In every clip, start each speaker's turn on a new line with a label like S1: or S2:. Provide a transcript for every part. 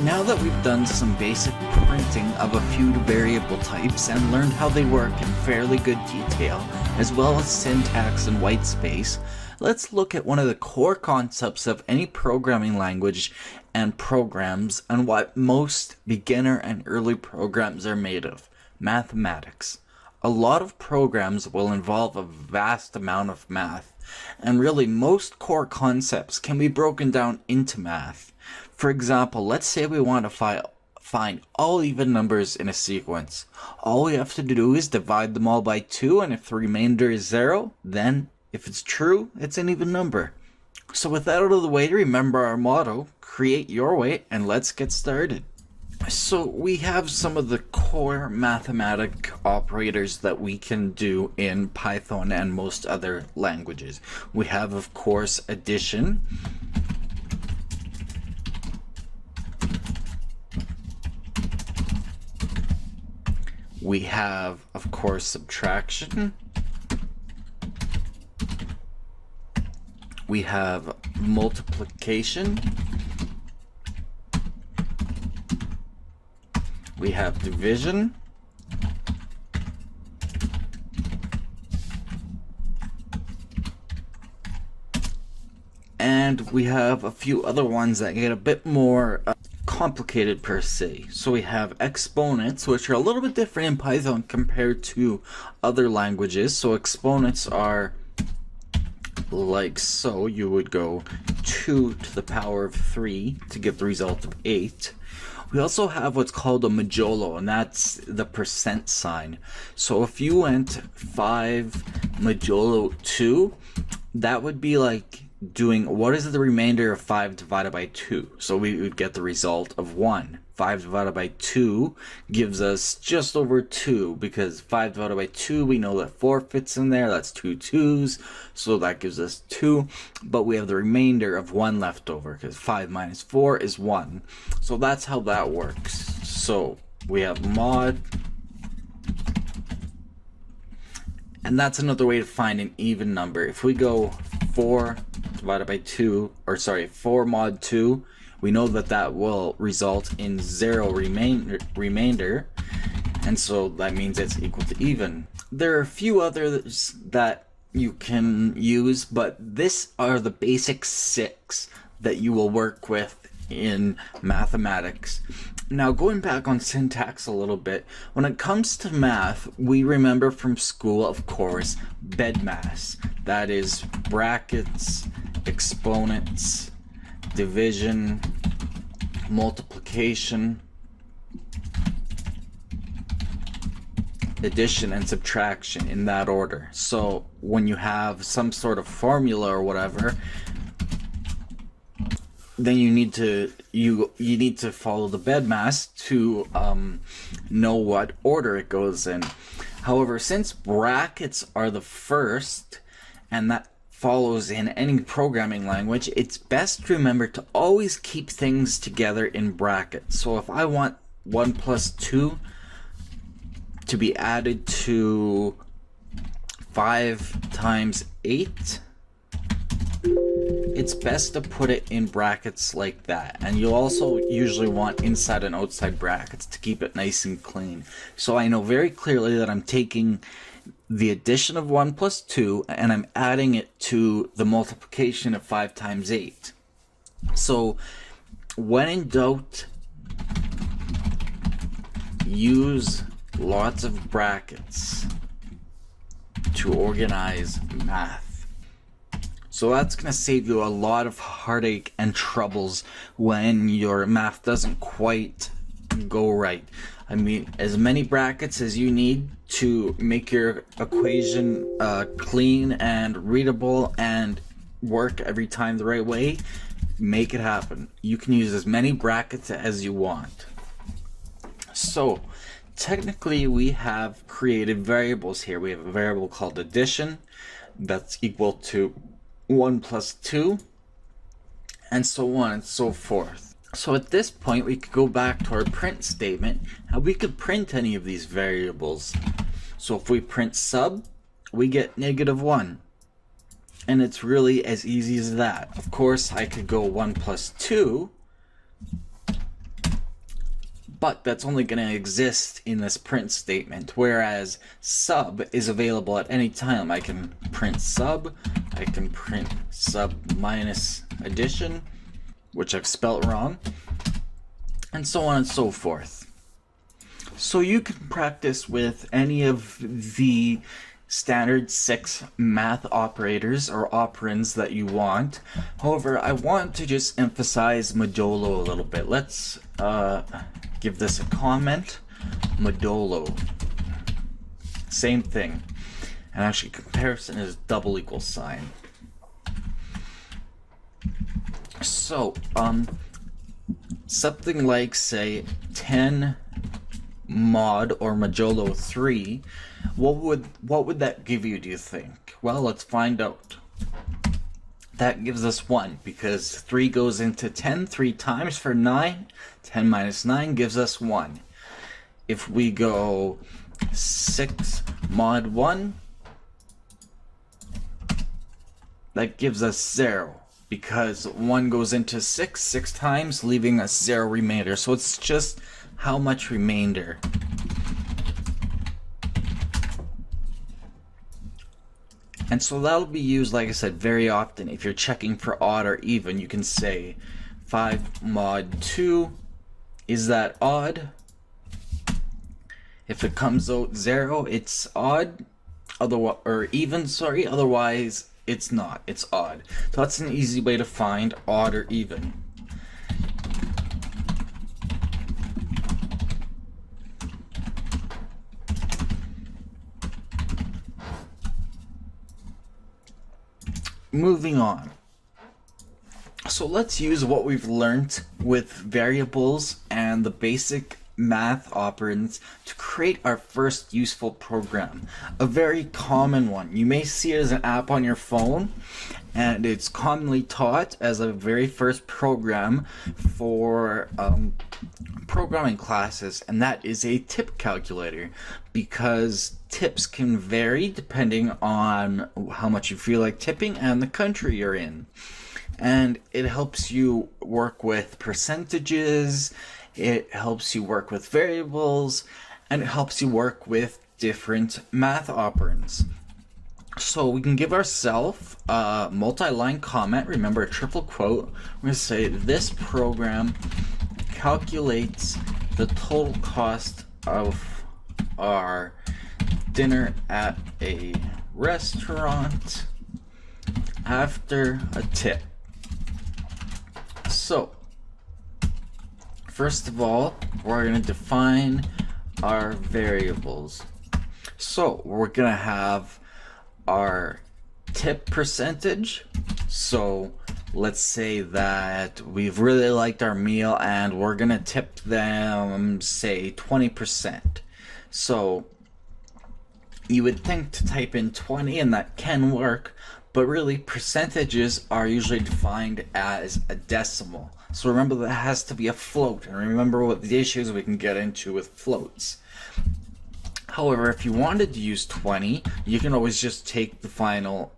S1: Now that we've done some basic printing of a few variable types and learned how they work in fairly good detail, as well as syntax and whitespace, let's look at one of the core concepts of any programming language and programs and what most beginner and early programs are made of: mathematics. A lot of programs will involve a vast amount of math, and really most core concepts can be broken down into math. For example, let's say we want to find all even numbers in a sequence. All we have to do is divide them all by 2, and if the remainder is 0, then if it's true, it's an even number. So with that out of the way, remember our motto: create your way, and let's get started. So we have some of the core mathematic operators that we can do in Python and most other languages. We have, of course, addition. We have, of course, subtraction. We have multiplication. We have division. And we have a few other ones that get a bit more complicated per se. So we have exponents, which are a little bit different in Python compared to other languages. So exponents are like so. You would go 2 to the power of 3 to get the result of 8. We also have what's called a modulo, and that's the percent sign. So if you went 5 modulo 2, that would be like doing what is the remainder of 5 divided by 2. So we would get the result of 1. 5 divided by 2 gives us just over 2, because 5 divided by 2, we know that 4 fits in there. That's 2 2's, so that gives us 2. But we have the remainder of 1 left over, because 5 minus 4 is 1. So that's how that works. So we have mod, and that's another way to find an even number. If we go 4 divided by 2, or sorry, 4 mod 2, we know that that will result in 0 remainder, and so that means it's equal to even. There are a few others that you can use, but these are the basic 6 that you will work with in mathematics. Now, going back on syntax a little bit, when it comes to math, we remember from school, of course, BEDMAS. That is brackets, exponents, division, multiplication, addition, and subtraction, in that order. So when you have some sort of formula or whatever, then you need to follow the BEDMAS to know what order it goes in. However, since brackets are the first, and that follows in any programming language, it's best to remember to always keep things together in brackets. So if I want 1 plus 2 to be added to 5 times 8, it's best to put it in brackets like that. And you'll also usually want inside and outside brackets to keep it nice and clean. So I know very clearly that I'm taking the addition of 1 plus 2 and I'm adding it to the multiplication of 5 times 8. So when in doubt, use lots of brackets to organize math. So that's going to save you a lot of heartache and troubles when your math doesn't quite go right. I mean, as many brackets as you need to make your equation clean and readable and work every time the right way, make it happen. You can use as many brackets as you want. So technically we have created variables here. We have a variable called addition that's equal to 1 plus 2, and so on and so forth. So at this point we could go back to our print statement and we could print any of these variables. So if we print sub, we get -1. And it's really as easy as that. Of course, I could go 1 plus 2 but that's only going to exist in this print statement, whereas sub is available at any time. I can print sub, I can print sub minus addition, which I've spelt wrong, and so on and so forth. So you can practice with any of the standard 6 math operators or operands that you want. However, I want to just emphasize modulo a little bit. Let's give this a comment. Modulo. Same thing. And actually comparison is double equal sign. So, something like, say, 10 mod or modulo 3, what would that give you, do you think? Well, let's find out. That gives us 1, because 3 goes into 10 3 times for 9. 10 minus 9 gives us 1. If we go 6 mod 1, that gives us 0, because 1 goes into 6 times, leaving us 0 remainder. So it's just how much remainder. And so that'll be used, like I said, very often. If you're checking for odd or even, you can say 5 mod 2, is that odd? If it comes out 0, it's odd, or even, sorry, otherwise it's not, it's odd. So that's an easy way to find odd or even. Moving on. So let's use what we've learned with variables and the basic math operands to create our first useful program. A very common one. You may see it as an app on your phone, and it's commonly taught as a very first program for programming classes, and that is a tip calculator, because tips can vary depending on how much you feel like tipping and the country you're in. And it helps you work with percentages, it helps you work with variables, and it helps you work with different math operands. So we can give ourselves a multi-line comment, remember a triple quote. We're going to say this program calculates the total cost of our dinner at a restaurant after a tip. So, first of all, we're going to define our variables. So, we're going to have our tip percentage. So, let's say that we've really liked our meal and we're going to tip them, say, 20%. So, you would think to type in 20, and that can work, but really percentages are usually defined as a decimal. So remember that has to be a float, and remember what the issues we can get into with floats. However, if you wanted to use 20, you can always just take the final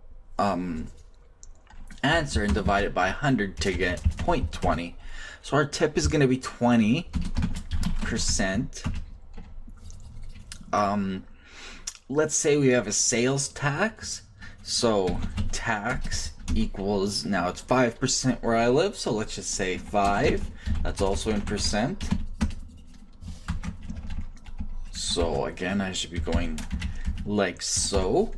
S1: answer and divide it by 100 to get 0.20. So our tip is going to be 20%. Let's say we have a sales tax. So tax equals, now it's 5% where I live, so let's just say 5. That's also in percent. So again, I should be going like so.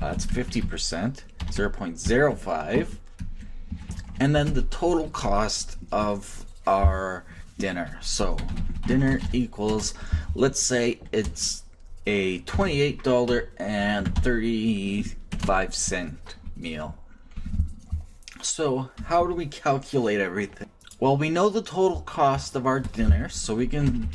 S1: That's 50%, 0.05. And then the total cost of our dinner. So dinner equals, let's say it's a $28.35 meal. So how do we calculate everything? Well, we know the total cost of our dinner, so we can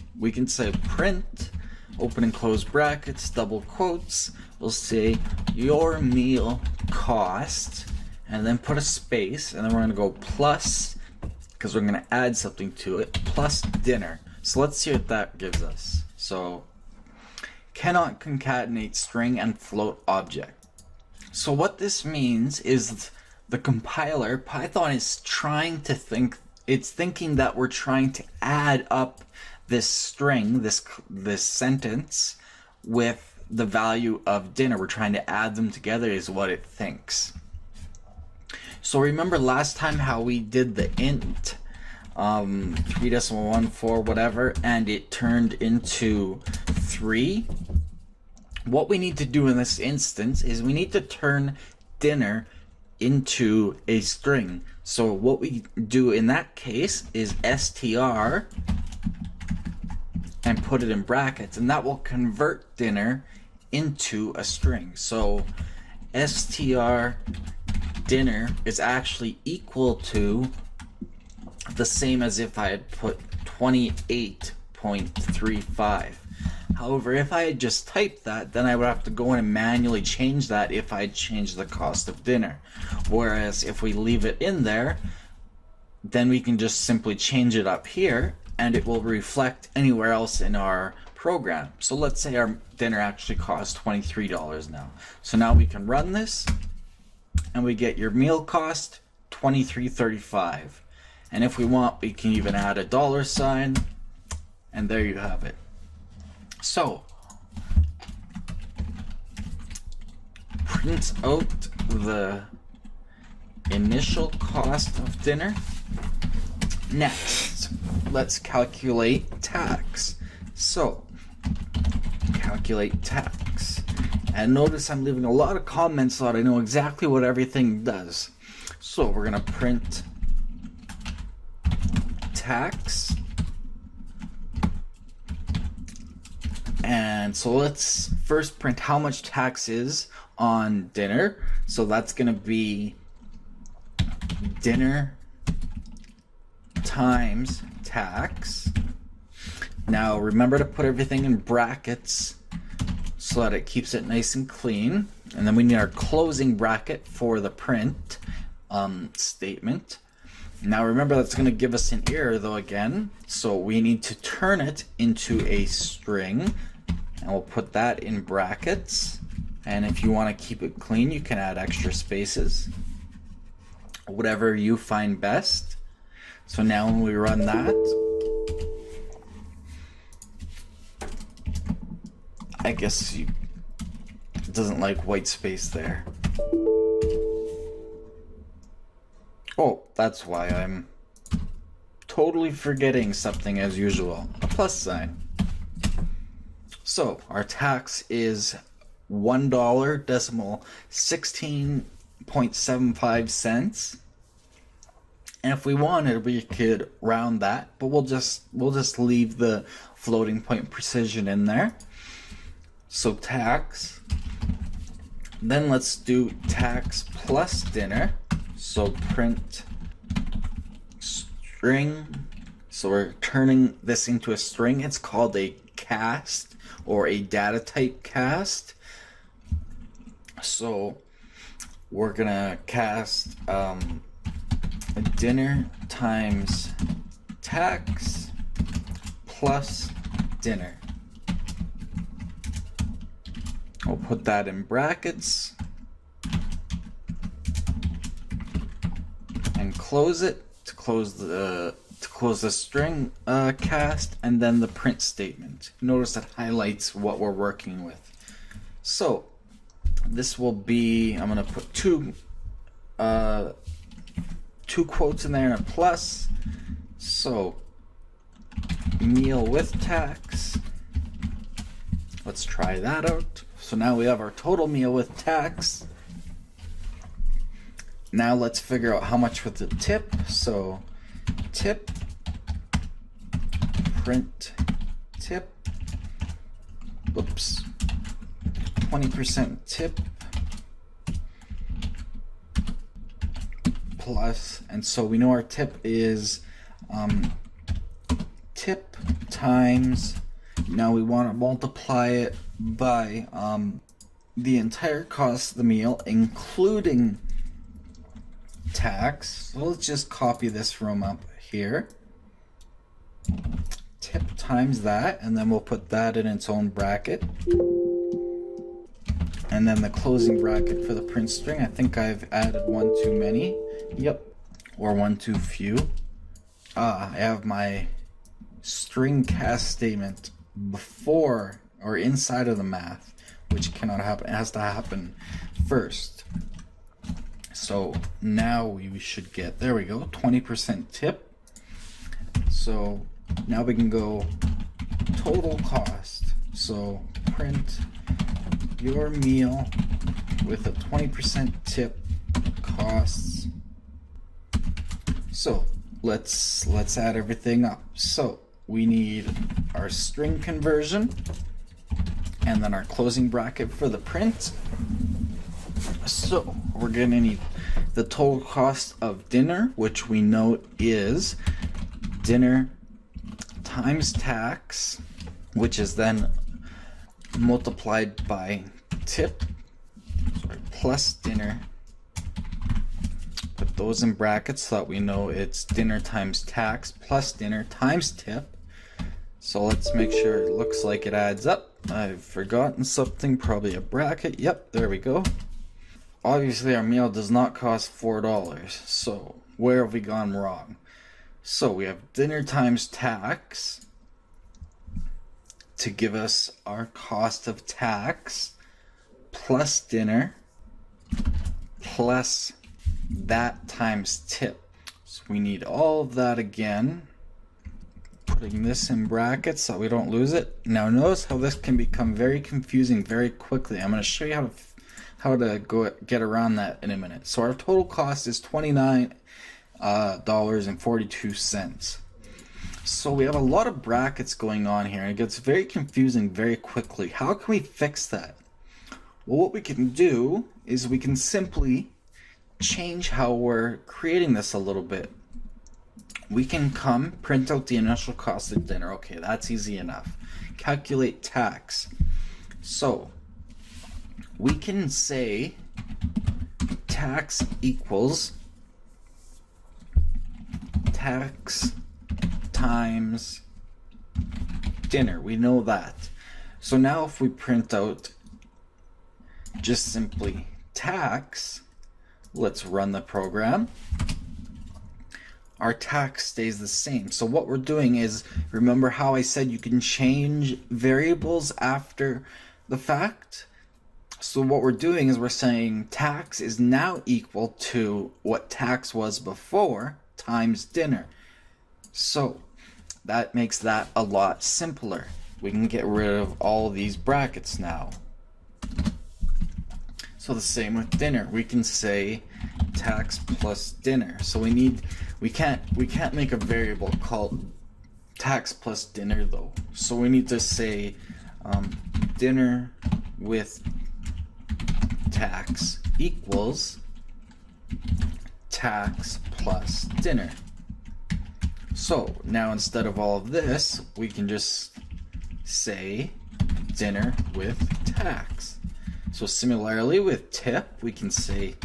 S1: say print, open and close brackets, double quotes. We'll say your meal cost, and then put a space, and then we're going to go plus, because we're going to add something to it, plus dinner. So let's see what that gives us. So cannot concatenate string and float object. So what this means is the compiler, Python, is trying to think it's thinking that we're trying to add up this string, this sentence, with the value of dinner. We're trying to add them together is what it thinks. So remember last time how we did the int 3.14 whatever, and it turned into 3? What we need to do in this instance is we need to turn dinner into a string. So what we do in that case is str and put it in brackets, and that will convert dinner into a string. So str dinner is actually equal to the same as if I had put 28.35. However, if I had just typed that, then I would have to go in and manually change that if I changed the cost of dinner. Whereas if we leave it in there, then we can just simply change it up here and it will reflect anywhere else in our program. So let's say our dinner actually costs $23 now. So now we can run this and we get your meal cost $23.35. And if we want, we can even add a $sign, and there you have it. So print out the initial cost of dinner. Next, let's calculate tax. So calculate tax. And notice I'm leaving a lot of comments so that I know exactly what everything does. So we're going to print tax. And so let's first print how much tax is on dinner. So that's going to be dinner times tax. Now remember to put everything in brackets so that it keeps it nice and clean. And then we need our closing bracket for the print statement. Now remember that's going to give us an error though again, so we need to turn it into a string, and we'll put that in brackets. And if you want to keep it clean, you can add extra spaces, whatever you find best. So now when we run that, I guess it doesn't like white space there. Oh, that's why I'm totally forgetting something as usual. A plus sign. So our tax is $1.16.75. And if we wanted, we could round that, but we'll just leave the floating point precision in there. So tax. Then let's do tax plus dinner. So print string. So we're turning this into a string. It's called a cast or a data type cast. So we're gonna cast dinner times tax plus dinner. We'll put that in brackets and close it to close the string cast, and then the print statement. Notice that highlights what we're working with. So this will be, I'm gonna put two quotes in there and a plus. So meal with tax. Let's try that out. So now we have our total meal with tax. Now let's figure out how much with the tip. So tip, print tip, oops, 20% tip plus, and so we know our tip is tip times, now we want to multiply it by the entire cost of the meal, including tax. So let's just copy this from up here. Tip times that, and then we'll put that in its own bracket. And then the closing bracket for the print string. I think I've added one too many. Yep. Or one too few. I have my string cast statement before or inside of the math, which cannot happen. It has to happen first. So now we should get, there we go, 20% tip. So now we can go total cost. So print your meal with a 20% tip costs. So let's add everything up. So we need our string conversion and then our closing bracket for the print. So we're gonna need the total cost of dinner, which we know is dinner times tax, which is then multiplied by tip, plus dinner. Put those in brackets so that we know it's dinner times tax plus dinner times tip. So let's make sure it looks like it adds up. I've forgotten something, probably a bracket. Yep, there we go. Obviously our meal does not cost $4, so where have we gone wrong? So we have dinner times tax to give us our cost of tax plus dinner plus that times tip. So we need all of that again. Putting this in brackets so we don't lose it. Now notice how this can become very confusing very quickly. I'm going to show you how to go get around that in a minute. So our total cost is $29.42. So we have a lot of brackets going on here, and it gets very confusing very quickly. How can we fix that? Well, what we can do is we can simply change how we're creating this a little bit. We can print out the initial cost of dinner. Okay, that's easy enough. Calculate tax. So we can say tax equals tax times dinner. We know that. So now if we print out just simply tax, let's run the program. Our tax stays the same. So what we're doing is, remember how I said you can change variables after the fact? So what we're doing is we're saying tax is now equal to what tax was before times dinner. So that makes that a lot simpler. We can get rid of all of these brackets now. So the same with dinner. We can say tax plus dinner. So we can't make a variable called tax plus dinner though. So we need to say dinner with tax equals tax plus dinner. So now instead of all of this, we can just say dinner with tax. So similarly with tip, we can say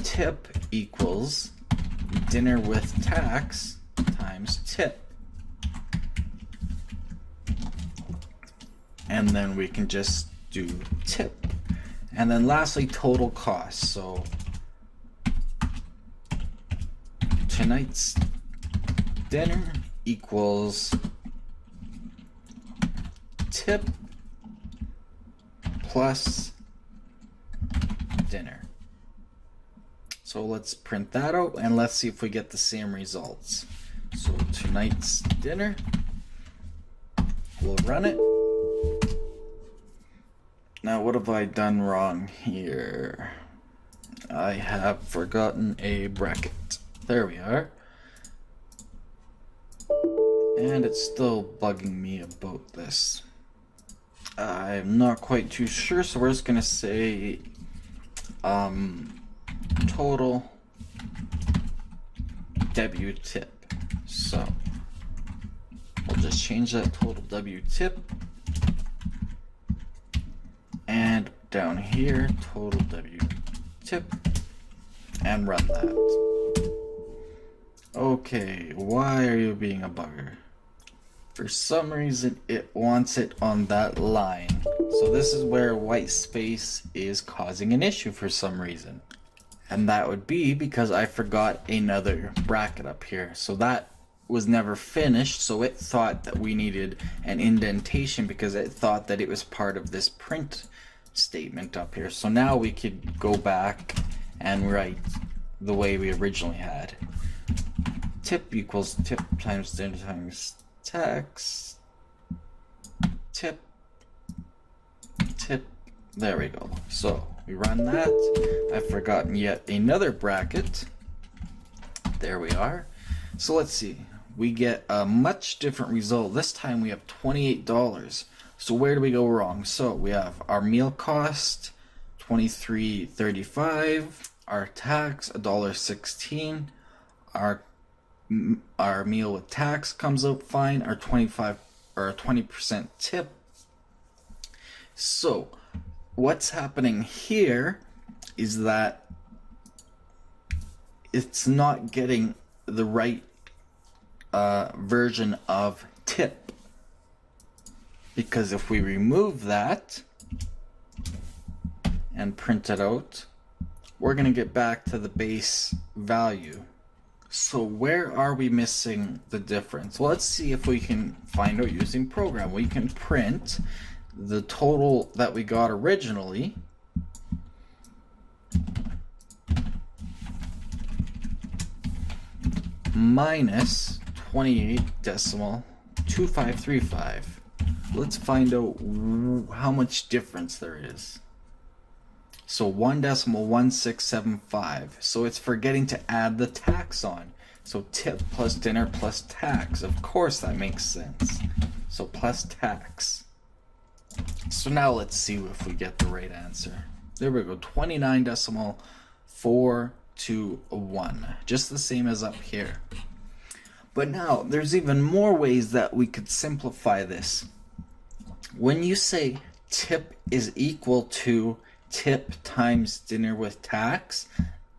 S1: tip equals dinner with tax times tip. And then we can just do tip. And then lastly, total cost. So tonight's dinner equals tip plus dinner. So let's print that out and let's see if we get the same results. So tonight's dinner, we'll run it. Now what have I done wrong here? I have forgotten a bracket. There we are. And it's still bugging me about this. I'm not quite too sure, so we're just gonna say total W tip. So we'll just change that total W tip, and down here total W tip, and run that. Okay, why are you being a bugger? For some reason it wants it on that line. So this is where white space is causing an issue for some reason. And that would be because I forgot another bracket up here. So that was never finished, so it thought that we needed an indentation because it thought that it was part of this print statement up here. So now we could go back and write the way we originally had. Tip equals tip times dinner times tax. Tip. There we go. So we run that. I've forgotten yet another bracket. There we are. So let's see. We get a much different result. This time we have $28. So where do we go wrong? So we have our meal cost, $23.35. Our tax, $1.16. Our meal with tax comes out fine. Our 20% tip. So what's happening here is that it's not getting the right version of tip, because if we remove that and print it out, we're going to get back to the base value. So where are we missing the difference? Well, let's see if we can find out using program. We can print the total that we got originally minus 28.2535. Let's find out how much difference there is. So 1.1675. So it's forgetting to add the tax on. So tip plus dinner plus tax. Of course that makes sense. So plus tax. So now let's see if we get the right answer. There we go. 29.421. Just the same as up here. But now there's even more ways that we could simplify this. When you say tip is equal to tip times dinner with tax,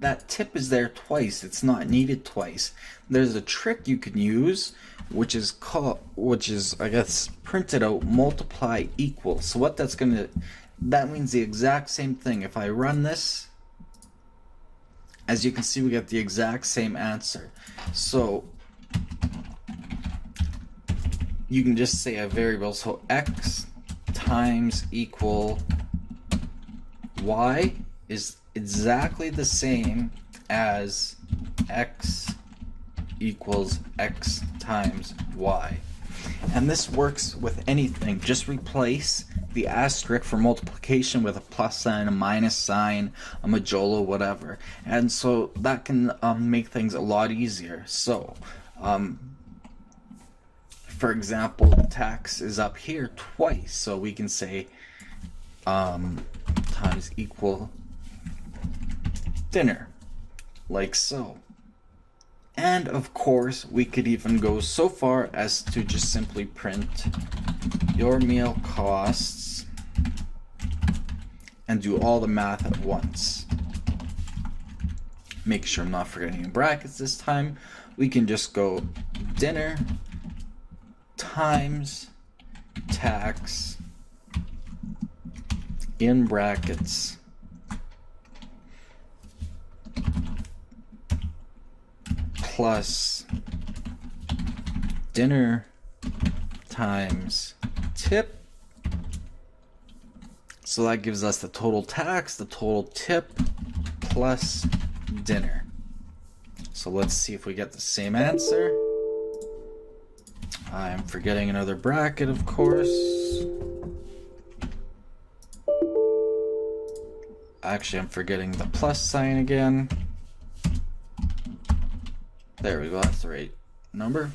S1: that tip is there twice. It's not needed twice. There's a trick you can use, which is I guess printed out multiply equal. So what that means the exact same thing. If I run this, as you can see, we get the exact same answer. So you can just say a variable. So x times equal y is exactly the same as x equals x times y. And this works with anything. Just replace the asterisk for multiplication with a plus sign, a minus sign, a majolo, whatever. And so that can make things a lot easier. So for example, the tax is up here twice, so we can say times equal dinner, like so. And of course, we could even go so far as to just simply print your meal costs and do all the math at once. Make sure I'm not forgetting brackets this time. We can just go dinner times tax in brackets plus dinner times tip. So that gives us the total tax, the total tip, plus dinner. So let's see if we get the same answer. I'm forgetting another bracket, of course. Actually, I'm forgetting the plus sign again. There we go, that's the right number.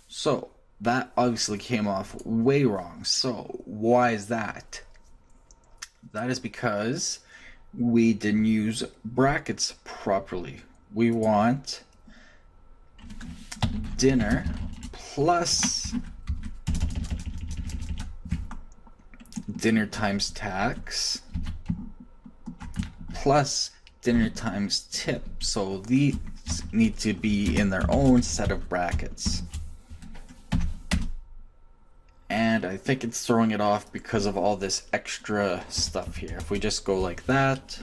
S1: So that obviously came off way wrong. So why is that? That is because we didn't use brackets properly. We want dinner plus dinner times tax plus dinner times tip. So these need to be in their own set of brackets. And I think it's throwing it off because of all this extra stuff here. If we just go like that,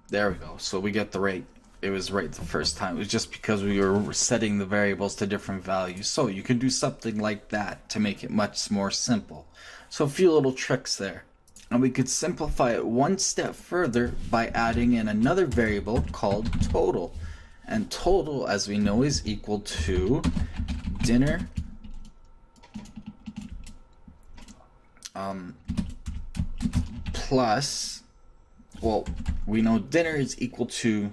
S1: there we go. So we get the right it was right the first time. It was just because we were setting the variables to different values. So you can do something like that to make it much more simple. So a few little tricks there. And we could simplify it one step further by adding in another variable called total. And total, as we know, is equal to dinner plus, well, we know dinner is equal to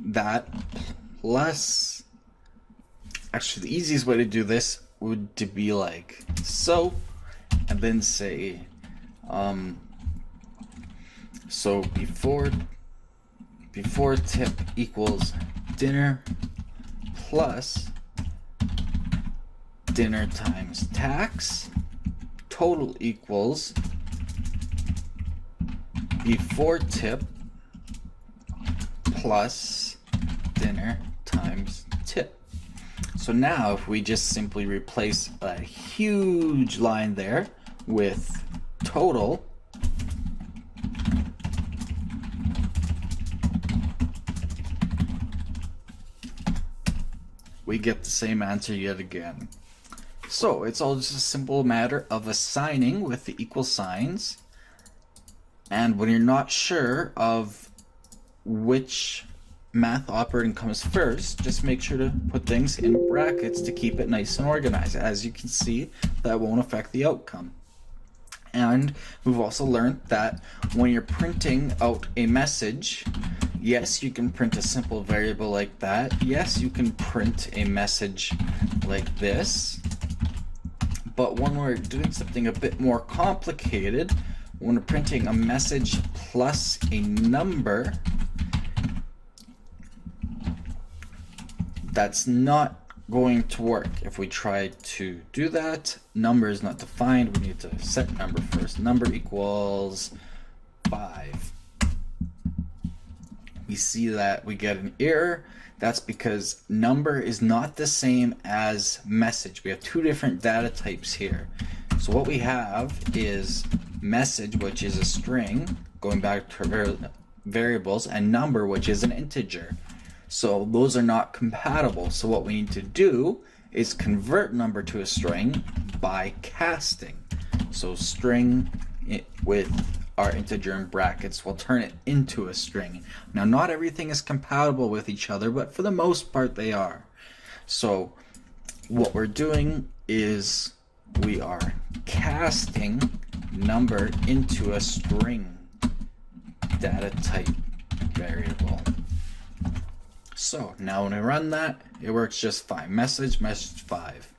S1: that plus, actually the easiest way to do this would to be like so, and then say so before tip equals dinner plus dinner times tax, total equals before tip plus dinner times tip. So now if we just simply replace a huge line there with total, we get the same answer yet again. So it's all just a simple matter of assigning with the equal signs. And when you're not sure of which math operating comes first, just make sure to put things in brackets to keep it nice and organized. As you can see, that won't affect the outcome. And we've also learned that when you're printing out a message, yes, you can print a simple variable like that. Yes, you can print a message like this. But when we're doing something a bit more complicated, when we're printing a message plus a number, that's not going to work. If we try to do that, number is not defined. We need to set number first. Number equals 5. We see that we get an error. That's because number is not the same as message. We have two different data types here. So what we have is message, which is a string, going back to variables, and number, which is an integer. So those are not compatible. So what we need to do is convert number to a string by casting. So string with our integer in brackets will turn it into a string. Now, not everything is compatible with each other, but for the most part they are. So what we're doing is we are casting number into a string data type variable. So now when I run that, it works just fine. Message 5.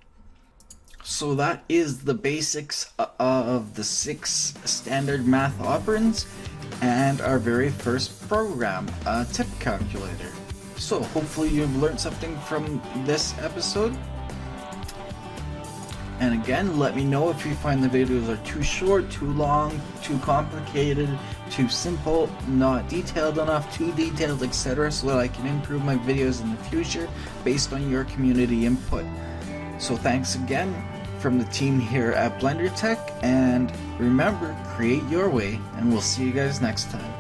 S1: So that is the basics of the 6 standard math operands and our very first program, a tip calculator. So hopefully you've learned something from this episode. And again, let me know if you find the videos are too short, too long, too complicated, too simple, not detailed enough, too detailed, etc., so that I can improve my videos in the future based on your community input. So thanks again from the team here at BlenderTek, and remember, create your way, and we'll see you guys next time.